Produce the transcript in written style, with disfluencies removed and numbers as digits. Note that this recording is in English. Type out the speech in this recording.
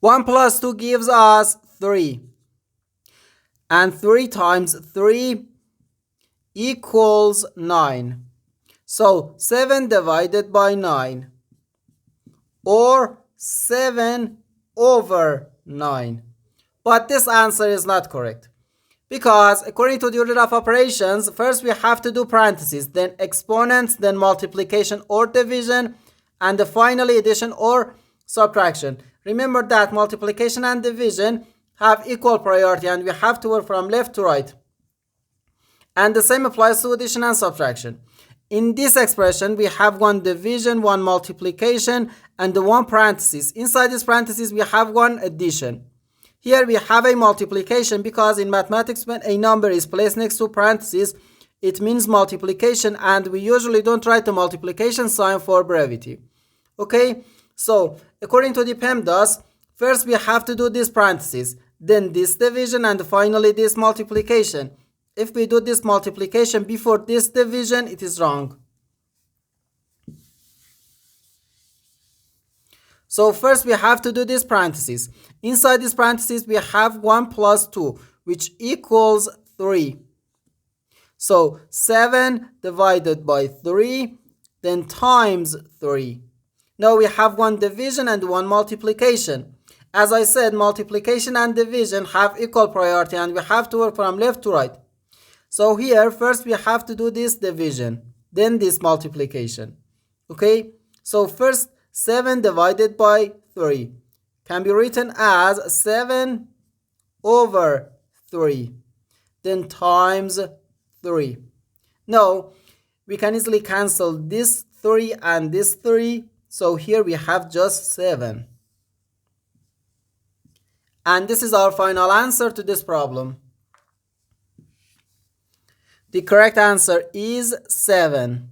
1 plus 2 gives us 3. And 3 times 3 equals 9. So 7 divided by 9, or 7 over 9. But this answer is not correct, because according to the order of operations, first we have to do parentheses, then exponents, then multiplication or division, and finally addition or subtraction. Remember that multiplication and division have equal priority, and we have to work from left to right. And the same applies to addition and subtraction. In this expression, we have one division, one multiplication, and the one parenthesis. Inside this parenthesis, we have one addition. Here we have a multiplication, because in mathematics, when a number is placed next to parentheses, it means multiplication, and we usually don't write the multiplication sign for brevity. Okay, so according to the PEMDAS, first we have to do this parenthesis, then this division, and finally this multiplication. If we do this multiplication before this division, it is wrong. So first we have to do this parenthesis. Inside this parenthesis, we have 1 plus 2, which equals 3. So 7 divided by 3, then times 3. Now we have one division and one multiplication. As I said, multiplication and division have equal priority, and we have to work from left to right. So here, first we have to do this division, then this multiplication. Okay, so first 7 divided by 3 can be written as 7 over 3, then times 3. Now, we can easily cancel this 3 and this 3, so here we have just 7. And this is our final answer to this problem. The correct answer is 7.